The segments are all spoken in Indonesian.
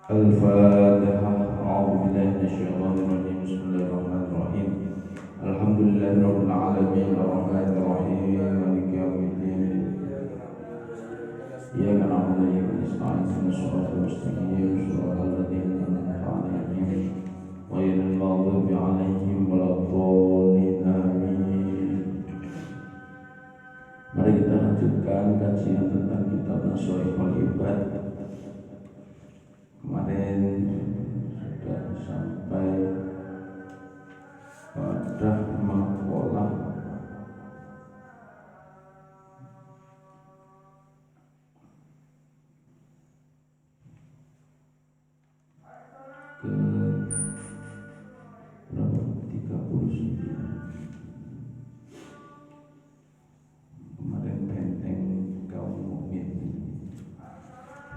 Al-Fatihah. A'udzubillahi minasyaitonir rajim. Bismillahirrahmanirrahim. Alhamdulillahirabbil alamin arrahmanir rahim maliki yaumiddin. Iyyaka na'budu wa iyyaka nasta'in ihdinas siratal mustaqim siratal ladzina an'amta 'alaihim ghairil maghdubi 'alaihim waladdallin. Amin. Mari kita lanjutkan kajian tentang kitab Nashorihul Ibad. Kemarin sudah sampai pada maqalah ke berapa? 39. Kemarin benteng kaum mukmin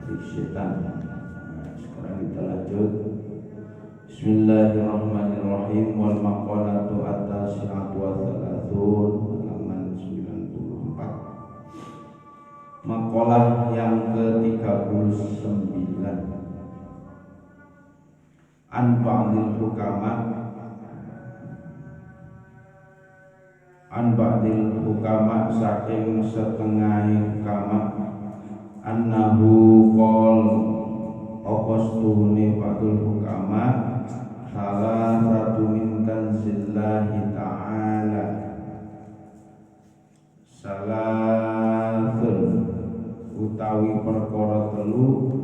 dari setan. Sekarang kita lanjut. Bismillahirrahmanirrahim. Wal maqalatu at-tasi'atu wa thalathun, halaman 94. Maqalah yang ke-39. An ba'dil hukama, an ba'dil hukama, saking setengah hukama, annahu qol Okostuhuni Fadul Hukama salah satu min kanzillahi ta'ala, salasun utawi perkara telu,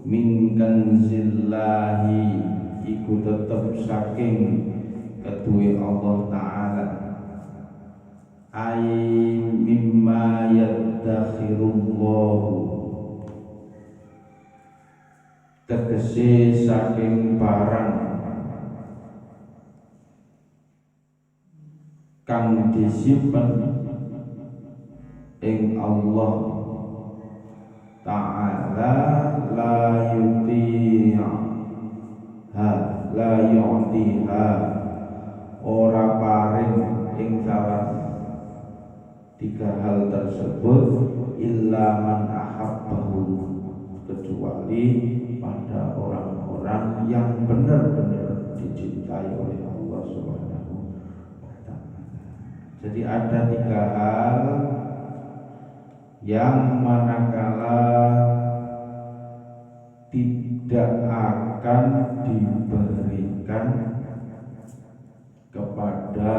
min kanzillahi iku tetep saking kedue Allah Ta'ala, ay mimma yaddakhirullahu, tegese saking barang kang disimpen ing Allah Ta'ala, la yutiha, la yu'tiha, ora paring ing salah tiga hal tersebut, illa man ahabbahu, kecuali pada orang-orang yang benar-benar dicintai oleh Allah Subhanahu wa Ta'ala. Jadi ada tiga hal yang manakala tidak akan diberikan kepada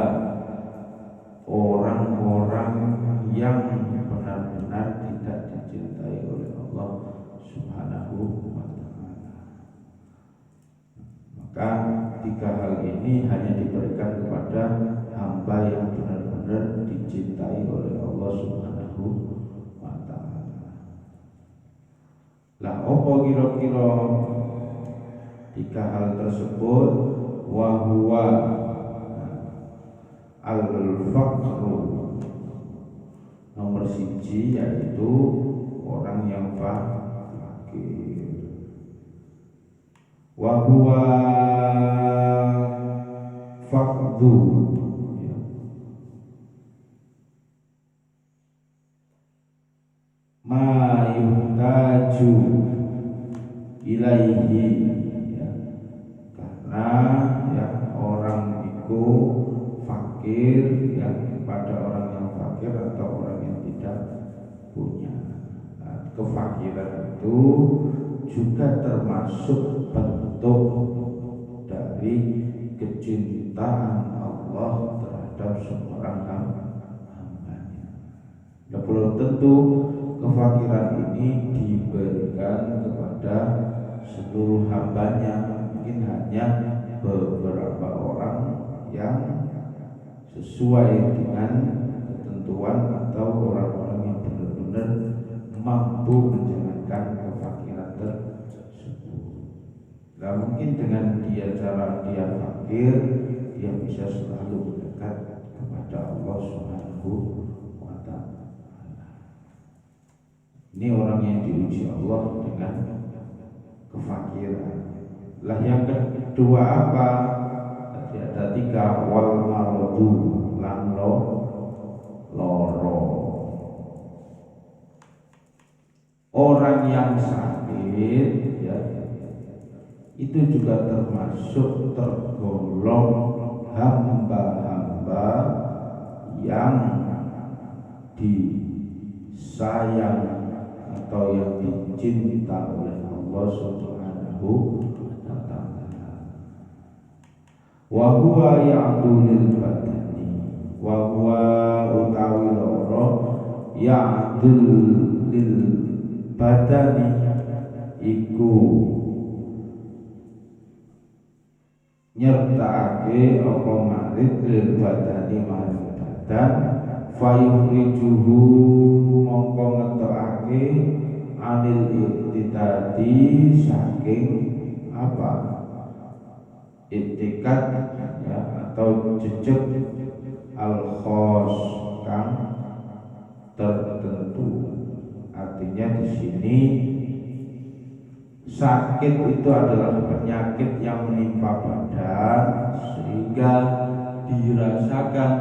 orang-orang yang benar-benar tidak dicintai oleh Allah Subhanahu wa Ta'ala. Maka tiga hal ini hanya diberikan kepada hamba yang benar-benar dicintai oleh Allah Subhanahu wa Ta'ala. Lah apa kira-kira tiga hal tersebut? Wa huwa al-faqru, nomor siji yaitu orang yang fakir. Wa huwa faqdu, ma yuhtaju ilaihi, ya. Karena ya orang itu fakir ya, kepada orang yang fakir atau orang yang tidak punya. Nah, kefakiran itu juga termasuk bentuk dari kecintaan Allah terhadap seorang hambanya. Nah, belum tentu kefakiran ini diberikan kepada seluruh hambanya, mungkin hanya beberapa orang yang sesuai dengan ketentuan atau orang-orang yang benar-benar mampu menjalankan kefakiran tersebut. Nah, mungkin dengan cara dia fakir, dia bisa selalu mendekat kepada Allah Subhanahu wa Ta'ala. Ini orang yang diuji Allah dengan kefakiran. Lah yang kedua apa? Tadi ada tiga, wal maradu, lan loro. Orang yang sakit ya, itu juga termasuk tergolong hamba-hamba yang disayang atau yang dicinta oleh Allah Subhanahu wa ta'ala. Wa huwa ya'dulil badani, wa huwa utawi loro ya'dul lil badani iku nyertake apa marid lil badani maring badan fayukhrijuhu mongko ngetokake anil iktidadi saking apa iktikat ya, atau jejak al khos kang tertentu. Artinya di sini sakit itu adalah penyakit yang menimpa badan sehingga dirasakan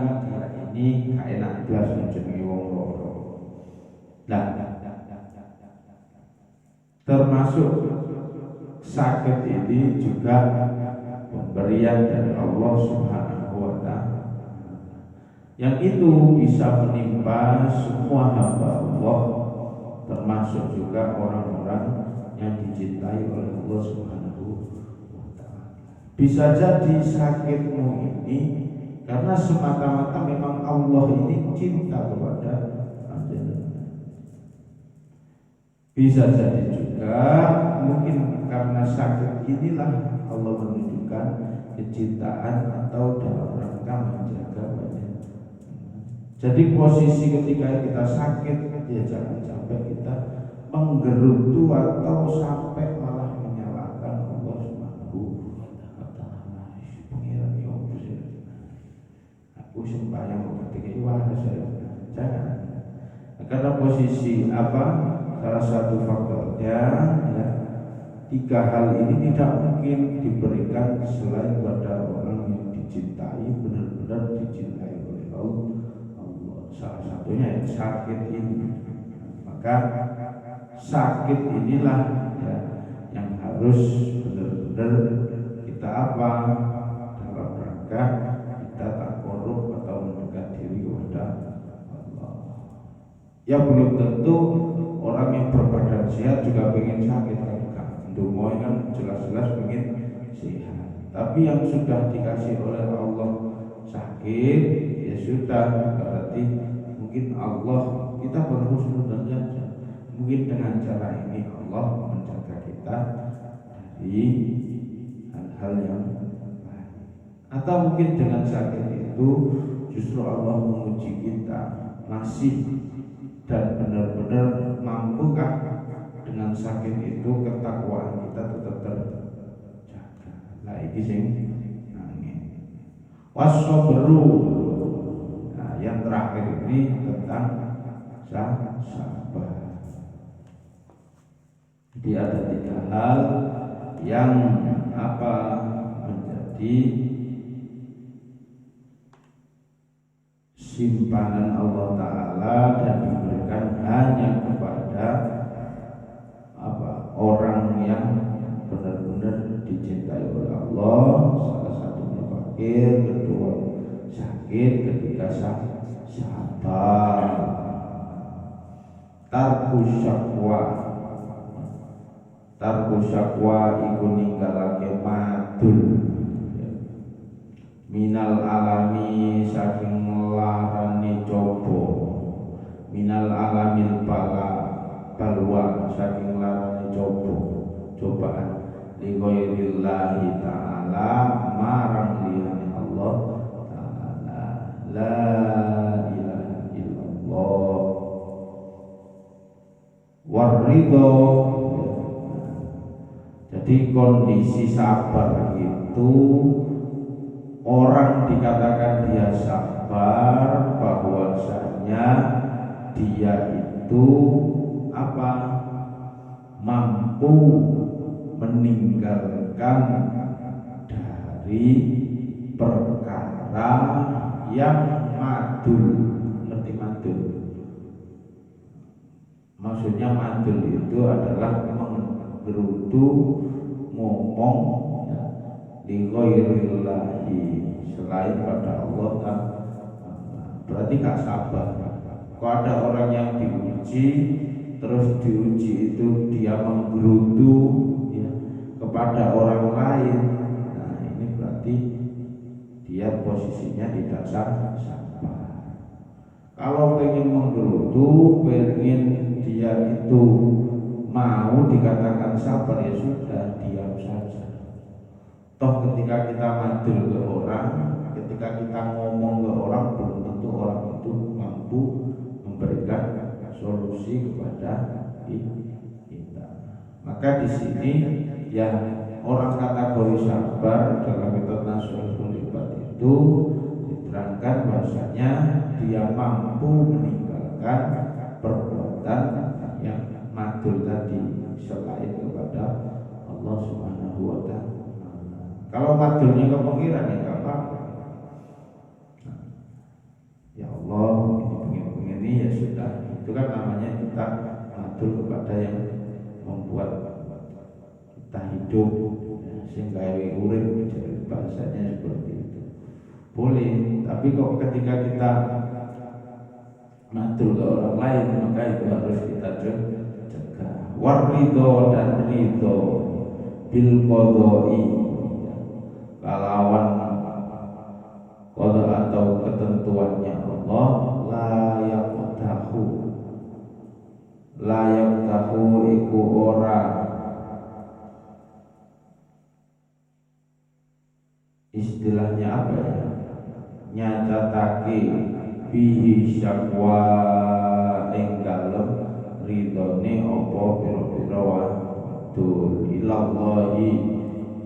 dia ini gak enak blas jenenge wong loro. Nah, termasuk sakit ini juga pemberian dari Allah Subhanahu wa ta'ala, yang itu bisa menimpa semua hamba Allah, termasuk juga orang-orang yang dicintai oleh Allah Subhanahu wa ta'ala. Bisa jadi sakitmu ini karena semata-mata memang Allah ini cinta kepada Anda. Bisa jadi juga mungkin karena sakit inilah Allah menunjukkan kecintaan atau dalam rangka menjaga badan. Jadi posisi ketika kita sakit, ya jangan sampai kita menggerutu atau sampai malah menyalahkan Allah Subhanahu wa ta'ala. Pengiran aku sembahyang ketika itu ada saya. Jangan. Karena posisi apa? Salah satu faktornya ya, 3 hal ini tidak mungkin diberikan selain pada orang yang dicintai, benar-benar dicintai oleh Allah. Salah satunya yang sakit ini. Maka sakit inilah ya, yang harus benar-benar kita apa dalam rangka kita tak korup atau mendekat diri kepada Allah. Ya belum tentu orang yang berbadan sehat juga pengen sakit kan? Dungoy kan jelas-jelas pengen sehat. Tapi yang sudah dikasih oleh Allah sakit, ya sudah, berarti mungkin Allah kita berhusnudzon saja. Mungkin dengan cara ini Allah menjaga kita dari hal-hal yang baik. Atau mungkin dengan sakit itu justru Allah menguji kita masih dan benar-benar mampukah dengan sakit itu ketakwaan kita tetap terjaga. Nah ini sing nangin. Wasobru. Nah yang terakhir ini tentang sabar. Jadi ada 3 hal yang apa menjadi simpanan Allah Ta'ala dan diberikan hanya kepada apa orang yang benar-benar dicintai oleh Allah. Salah satunya fakir, kedua sakit, ketiga sabar. Tarku syakwa iku ninggalake madul minal alami saking larane coba, minal alamil balwa saking larane cobaan li ghairillahi ta'ala marang liyane Allah ta'ala. La ilaha illallah waridho. Jadi kondisi sabar itu orang dikatakan dia sabar bahwasanya dia itu apa mampu meninggalkan dari perkara yang madul. Ngerti madul? Maksudnya madul itu adalah menggerutu, ngomong ya, li ghairillahi selain pada Allah Ta'ala, berarti gak sabar. Kalau ada orang yang diuji, terus diuji itu dia menggerutu ya, kepada orang lain, nah ini berarti dia posisinya tidak sabar. Kalau pengen menggerutu, pengen dia itu mau dikatakan sabar, ya sudah diam saja. Toh ketika kita madul ke orang, ketika kita ngomong ke orang, belum tentu orang itu mampu memberikan solusi kepada kita. Maka di sini ya orang kategori sabar dalam metode Nashul Ibad itu diterangkan bahwasanya dia mampu meninggalkan perbuatan yang madul tadi selain kepada Allah Subhanahu wa Ta'ala. Kalau madulnya ke pengiran ya enggak apa-apa. Ya Allah, ini ya sudah. Itu kan namanya kita madul kepada yang membuat kita hidup ya, sehingga urip, bahasanya seperti itu. Boleh, tapi kok ketika kita madul ke orang lain, maka itu harus kita cegah. Warridho dan ridho bil qadai, kalawan qada atau ketentuannya Allah, la yaqtahu iku ora istilahnya apa ya, nyatatake bihi syakwa ing dalem ridhone apa pira-pira wadul ilallahi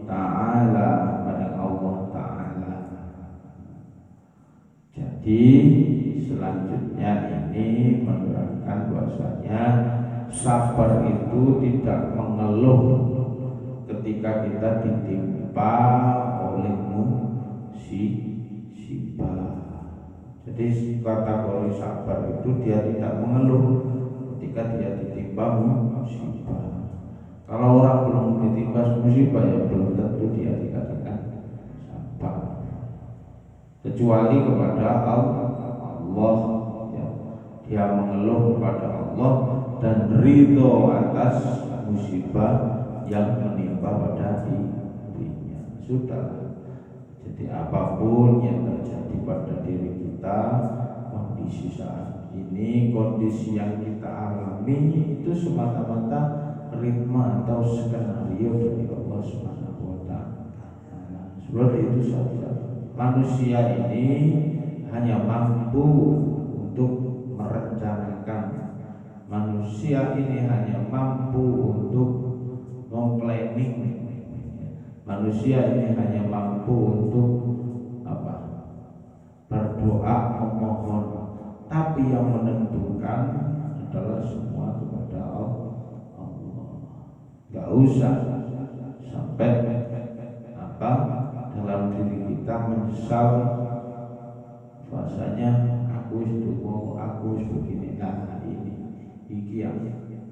ta'ala, pada Allah Ta'ala. Jadi selanjutnya ini menerangkan bahwasanya sabar itu tidak mengeluh ketika kita ditimpa oleh musibah. Jadi kategori sabar itu dia tidak mengeluh ketika dia ditimpa musibah. Kalau orang belum ditimpa musibah ya belum tentu dia dikatakan sabar, kecuali kepada Allah ya, dia mengeluh kepada Allah dan ridho atas musibah yang menimpa pada dirinya. Sudah. Jadi apapun yang terjadi pada diri kita, kondisi saat ini, kondisi yang kita alami itu semata-mata ritme atau skenario dari Allah Subhanahu wa Ta'ala. Seperti itu saja. Manusia ini hanya mampu untuk merencanakan. Manusia ini hanya mampu untuk memplanning. Manusia ini hanya mampu untuk berdoa, memohon. Tapi yang menentukan adalah semua kepada Allah. Gak usah sampai dalam diri kita menyesal bahasanya aku itu aku begini. Nah ini yang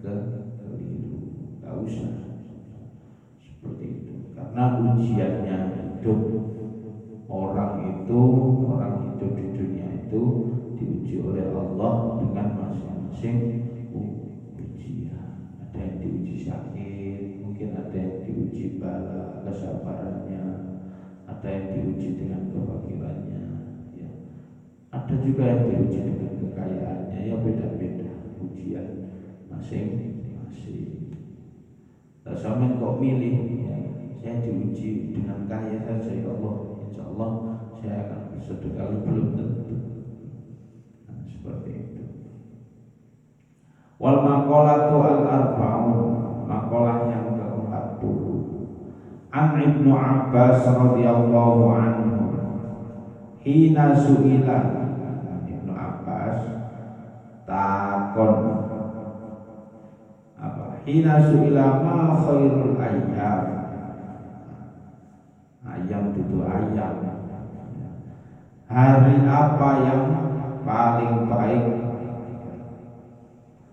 keliru. Gak usah seperti itu, karena ujiannya hidup orang hidup di dunia itu diuji oleh Allah dengan masing-masing ujian. Ada yang diuji sakit, mungkin ada yang diuji bala kesabarannya, ada yang diuji dengan kefakirannya ya. Ada juga yang diuji dengan kekayaannya, ya beda-beda ujian masing-masing. Sampai kok milih ya, saya diuji dengan kaya saja ya Allah, insya Allah saya akan bersedekah, belum tentu. Nah, seperti itu. Wal maqalatu al-arba'un, maqalah yang ke-40. An Ibnu Abbas radhiyallahu anhu hina su'ila, Ibnu Abbas takon apa? Hina su'ila ma khairul ayyam. Ayam itu ayam. Hari apa yang paling baik?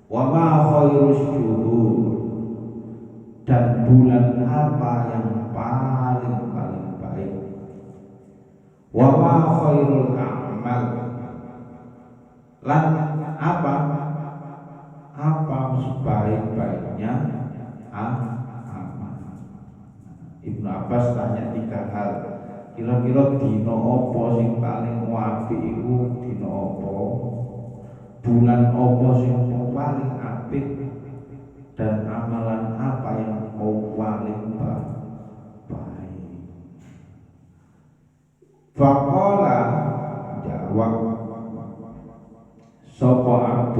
Wa ma khairus syuhur, dan bulan apa yang paling baik. Wa ma khairul a'mal, lan apa sebaik-baiknya amal. Ibnu Abbas tanya 3 hal. Kira-kira dina apa sing paling apik iku dina apa? Bulan apa sing paling apik dan amalan apa yang paling baik? Faqala, jawab sapa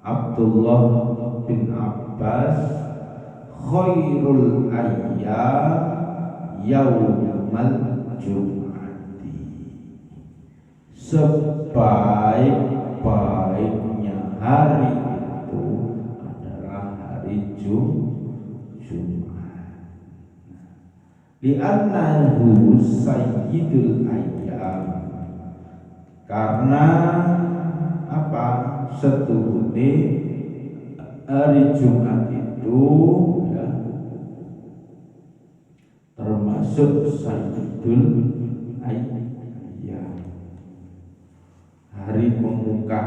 Abdullah bin Abbas, khairul ayyam yaumal jum'ati, sebaik-baiknya hari itu adalah hari Jumat. Li'annahu sayyidul ayyam, karena apa? Setuhune hari Jumat itu ya, termasuk sayyidul ayyam, hari pemuka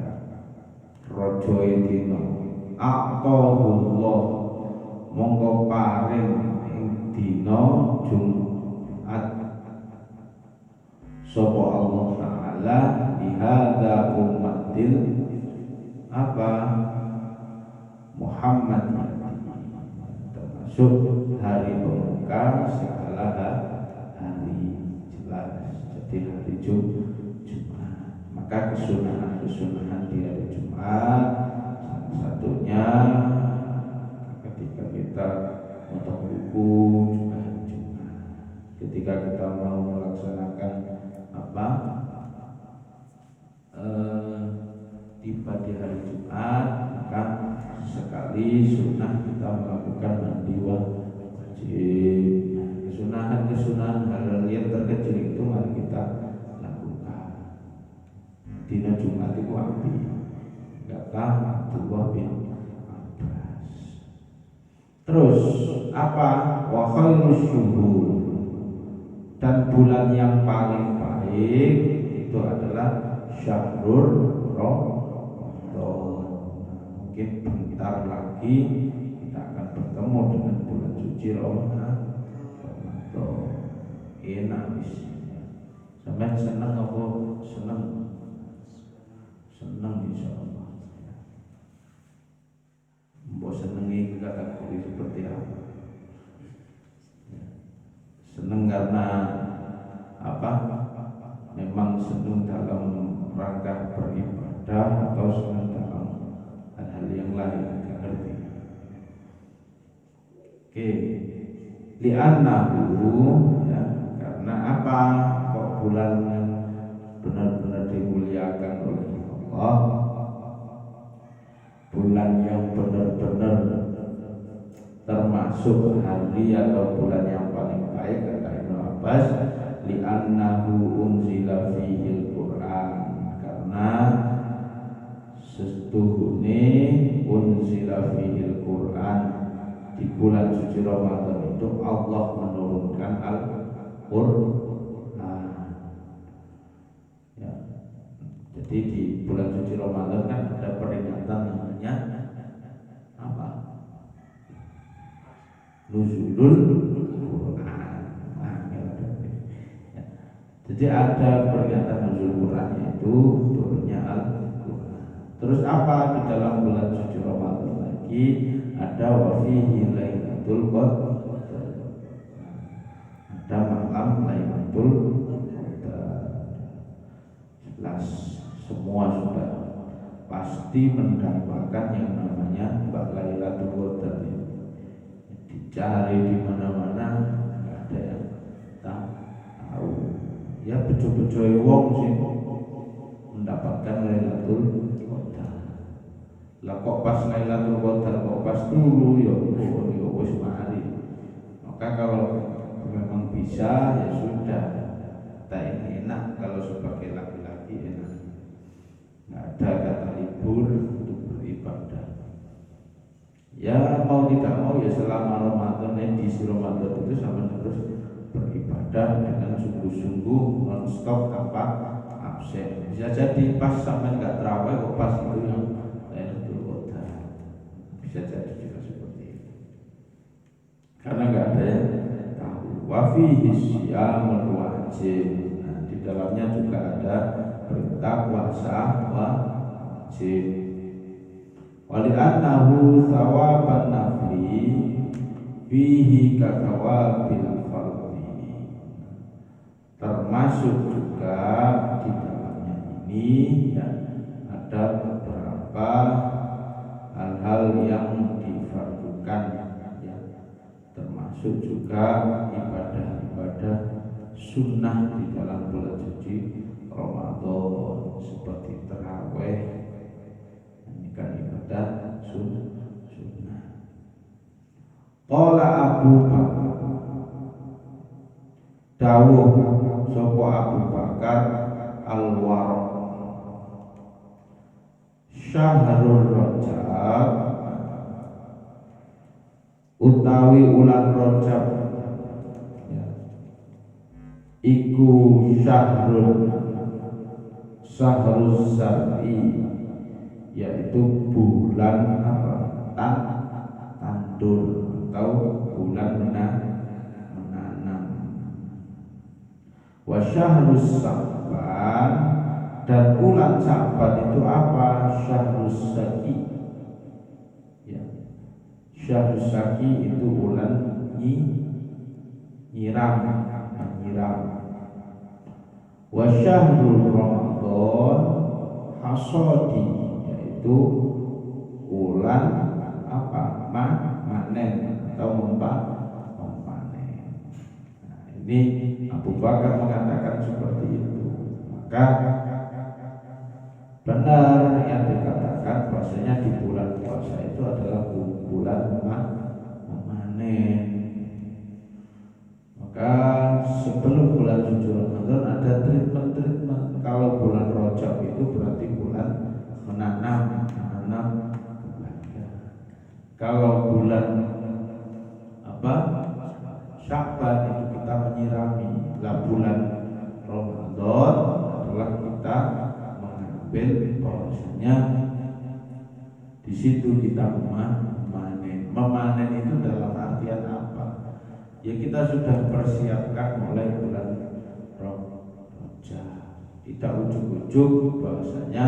ya, raja dina. Aqahullah, mongko paring ing dina Jumat sapa Allah Ta'ala bihadza ummatil Muhammad, termasuk hari pemuka segala hari, jelas. Jadi hari Jumat, maka kesunahan di hari Jumat salah satunya ketika kita untuk buku juga hari Jumat, ketika kita mau melaksanakan tiba di hari Jumat, maka sekali sunnah kita melakukan mandi wajib. Kesunahan hal yang terkecil itu mari kita lakukan. Dina Jumat itu api, kata Abdullah bin Abbas. Terus apa? Wa khairus syuhur, dan bulan yang paling baik itu adalah Syahrul Ramadan. Mungkin bentar lagi kita akan bertemu dengan bulan suci Ramadan. Enak isinya. Sampai senang apa? Senang insyaallah. Mbok senengi kategori seperti apa? Senang karena apa? Memang senang dalam rangka beribadah atau senang dalam hal-hal yang lain, tidak ngerti. Oke, li'annahu ya, karena apa? Kok bulan yang benar-benar dimuliakan oleh Allah, bulan yang benar-benar termasuk hari atau bulan yang paling baik, kata Ibnu Abbas, li'annahu unzila fihil Qur'an, karena setuhune unzila fihil Qur'an, di bulan suci Ramadan itu Allah menurunkan Al-Qur'an ya. Jadi di bulan suci Ramadan kan ada peringatan namanya apa? Nuzulul Qur'an. Jadi ada peringatan nuzul Qur'an, yaitu turunnya Al-Qur'an. Terus apa di dalam bulan suci Ramadan lagi? Ada wa fihi lailatul qadar, ada malam Lailatul Qadar. Jelas semua sudah pasti mendapatkan yang namanya Lailatul Qadar. Dicari di mana-mana nggak ada yang tahu. Ya bejo-bejo wong sih mendapatkan Lailatul Qadar. Lah kok pas Lailatul Qadar, kok pas dulu ya wis mari. Maka kalau memang bisa ya sudah. Kita ini enak kalau sebagai laki-laki enak. Nggak ada kata libur untuk beribadah. mau tidak mau ya selama Ramadan, edisi Ramadan itu sama terus beribadah dengan sungguh-sungguh non-stop tanpa absen. Bisa jadi pas sampai nggak terawih, kok pas itu yang Lailatul Qadar. Bisa jadi juga seperti itu. Karena nggak ada yang tahu. Wa fihi syiyamul wajib. Nah, di dalamnya juga ada perintah puasa wajib. Wali'annahu thawaban nafli fihi kathawabil fardhi. Termasuk juga di dalamnya ini ya, ada beberapa hal-hal yang difardukan ya. Termasuk juga ibadah-ibadah sunnah di dalam bulan suci Ramadan seperti tarawih. Ini kan ibadah sunnah. Qala Abu Bakar, dawuh sapa Abu Bakar Al-Waraq, Syahrul Rajab utawi ulan Rajab ya, iku syahrul syar'i, yaitu bulan apa? Tandur atau bulan menanam. Wa syahrus Sa'ban, dan bulan Sa'ban itu apa? Syahrus Saqi. Ya. Syahrus Saqi itu bulan menyiram. Wa syahrul Ramadan hasodi, yaitu bulan apa? Manen atau memanen. Nah, ini Abu Bakar mengatakan seperti itu. Maka benar yang dikatakan bahwasanya di bulan puasa itu adalah bulan memanen. Maka sebelum bulan suci Ramadan ada treatment. Kalau bulan Rajab itu berarti bulan menanam. Kalau bulan apa? Sya'ban itu kita menyirami. Lah bulan Ramadan adalah kita mengambil bahwasanya di situ kita memanen. Memanen itu dalam artian apa? Ya kita sudah persiapkan mulai bulan Rajab. Tidak ujuk-ujuk bahwasanya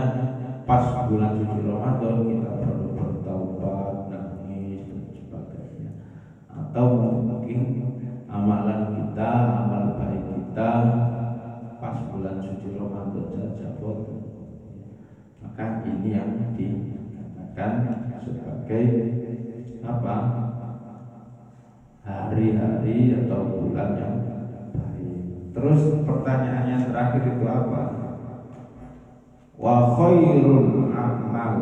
pas bulan suci Ramadan kita perlu bertaubat, nangis dan sebagainya. Atau mungkin amalan kita, amal baik kita pas bulan suci Ramadan saja boleh. Maka ini yang dikatakan sebagai apa? Hari-hari atau bulan yang baik. Terus pertanyaannya terakhir itu apa? Wa khairul amal.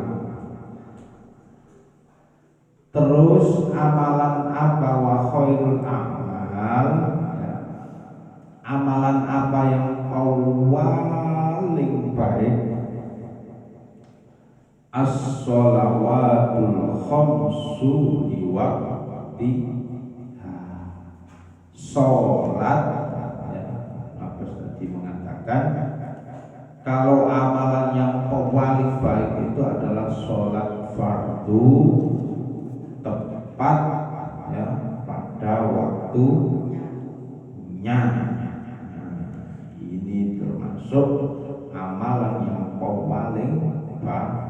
Terus amalan apa? Wa khairul amal ya. Amalan apa yang paling baik? As-sholawatul khamsu di waqti. Sholat ya, Nabi tadi mengatakan kalau amalan yang paling baik itu adalah sholat fardu tepat ya pada waktunya. Ini termasuk amalan yang paling baik.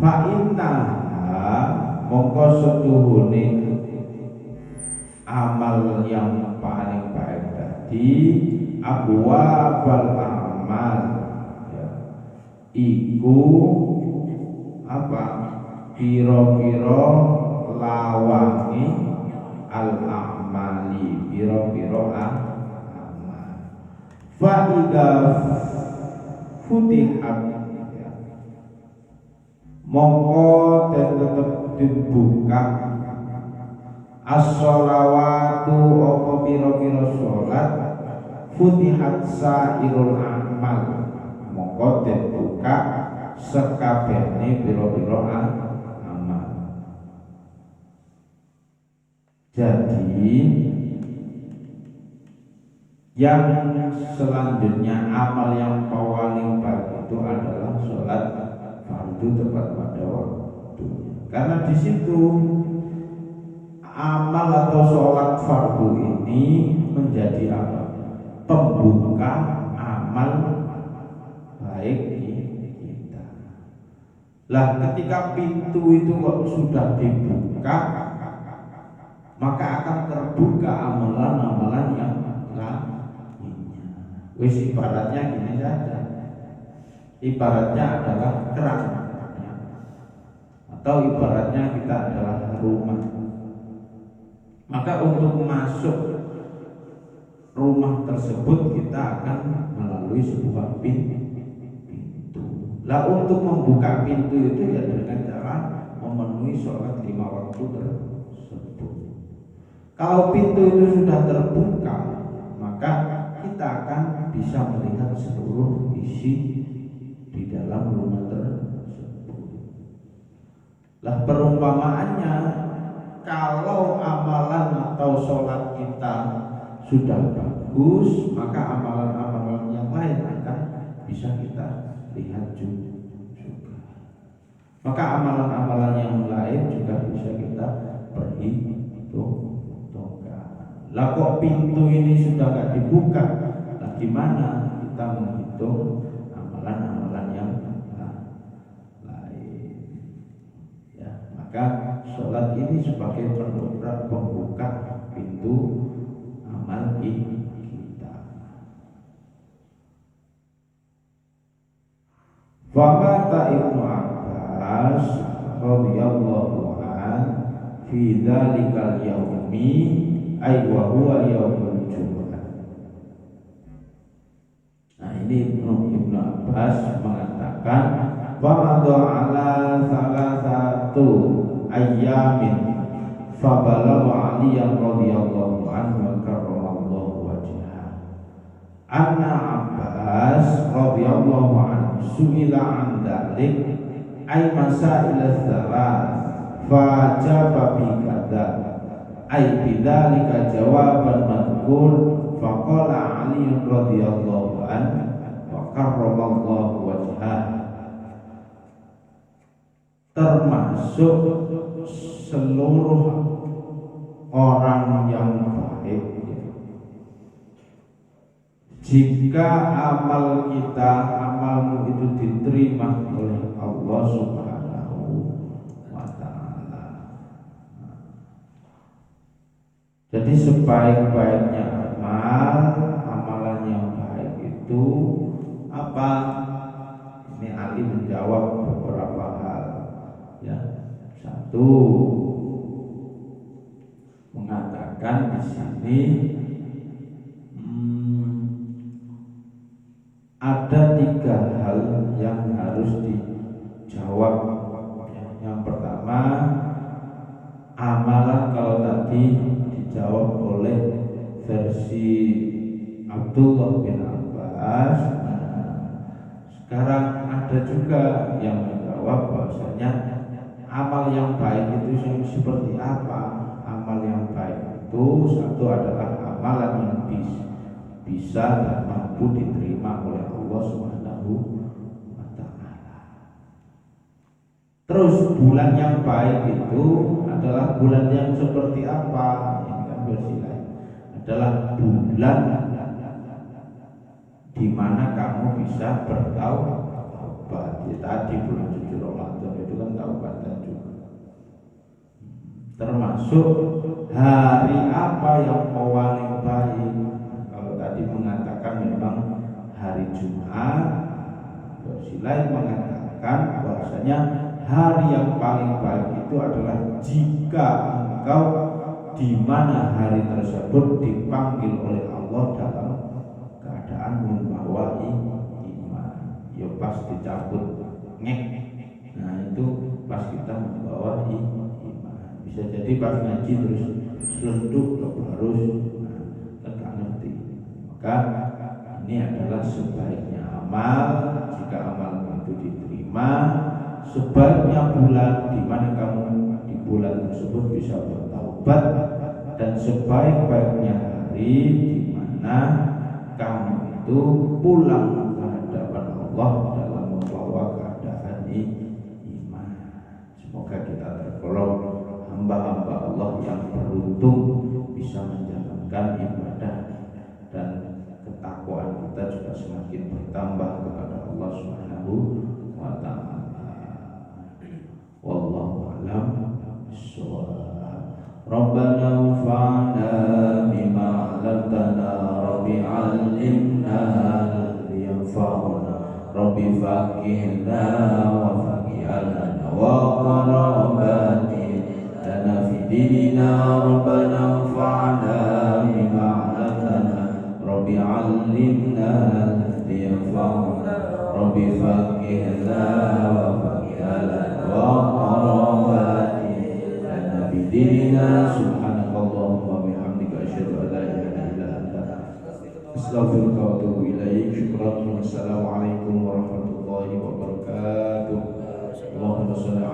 Fa innaha mongko setuhune amal yang paling baik tadi abwabal amal ya, iku apa? Piro-piro lawangi al-amali, piro-piro amal. Fa idza futihat ya, mongko tetep dibuka as-sholawatu apa pira-pira salat futihat sairul amal mongko dibuka sekabehane pira-pira amal. Jadi yang selanjutnya amal yang paling baik itu adalah sholat fardu tepat pada waktunya. Karena di situ amal atau sholat fardu ini menjadi apa? Pembuka amal baik kita. Lah ketika pintu itu kok sudah dibuka, maka akan terbuka amalan-amalan yang lainnya. Wis ibaratnya gini saja. Ibaratnya adalah keran, ya. Atau ibaratnya kita adalah rumah. Maka untuk masuk rumah tersebut kita akan melalui sebuah pintu. Lah untuk membuka pintu itu ya dengan cara memenuhi sholat 5 waktu tersebut. Kalau pintu itu sudah terbuka, maka kita akan bisa melihat seluruh isi di dalam rumah tersebut. Lah perumpamaannya, kalau amalan atau sholat kita sudah bagus, maka amalan-amalan yang lain akan bisa kita lihat juga. Maka amalan-amalan yang lain juga bisa kita perhitungkan. Lah kok pintu ini sudah gak dibuka, lah gimana kita menghitung amalan-amalan yang lain? Ya, maka sholat ini sebagai pembuka pintu amal kita. Famata Ibnu Abbas radhiyallahu an fi dzalikal yaumi ay wa huwa yaumul jumu'ah. Nah ini Ibnu Abbas mengatakan famata ala salasatu ayyamin fabalagha Aliyan radhiyallahu anhu karramallahu wajhah anna Abbas radhiyallahu anhu su'ila an dzalik ay masail ats-tsalath fajaba bi kadza ay bidzalika jawaban madhkur faqala Ali radhiyallahu anhu wa karramallahu wajhah. Termasuk seluruh orang yang baik, jika amal kita, amalmu itu diterima oleh Allah Subhanahu wa ta'ala. Jadi sebaik-baiknya amal, amalan yang baik itu apa? Ini Ali menjawab beberapa hal. Ya, satu, mengatakan di sini ada 3 hal yang harus dijawab. Yang pertama, amalan kalau tadi dijawab oleh versi Abdullah bin Abbas, sekarang ada juga yang menjawab bahwasanya amal yang baik itu seperti apa? Amal yang baik itu satu adalah amalan yang bisa dan mampu diterima oleh Allah Subhanahu wa ta'ala. Terus bulan yang baik itu adalah bulan yang seperti apa? Ini kan versi lain. Adalah bulan di mana kamu bisa bertaubat. Ya, tadi bulan suci Ramadan itu kan taubatan juga. Termasuk hari apa yang paling baik? Kalau tadi mengatakan memang hari Jumat, versi lain mengatakan bahwasanya hari yang paling baik itu adalah jika engkau di mana hari tersebut dipanggil oleh Allah dalam keadaan membawa iman. Ya pas dicabut ngek, nah itu pas kita membawa iman. Bisa jadi pas ngaji terus selenduk harus kan gak ngerti. Maka ini adalah sebaiknya amal, jika amal itu diterima, sebaiknya bulan di mana kamu di bulan tersebut bisa bertaubat dan sebaik-baiknya hari di mana kamu itu pulang ke hadapan Allah dalam membawa keadaan iman. Semoga kita tergolong hamba-hamba Allah yang beruntung bisa menjalankan ibadah dan ketakwaan kita juga semakin bertambah kepada Allah Subhanahu wa taala. Wallahu a'lam bishawab. Rabbana anfa'na bima 'allamtana, Rabbi 'allimna alladhi yanfa'una, Rabbi faqihna wa faqihna wa qarabati lana fi dinina, Rabbana anfa'na bima 'allamtana, Rabbi 'allimna alladhi yanfa'una, Rabbi faqihna wa faqihna wa qarabati lana fi dinina. Subhanakallahumma wa bihamdika asyhadu an la ilaha illa anta astaghfiruka wa atubu ilaik. Syukran. Wassalamualaikum warahmatullahi wabarakatuh. Allahumma shalli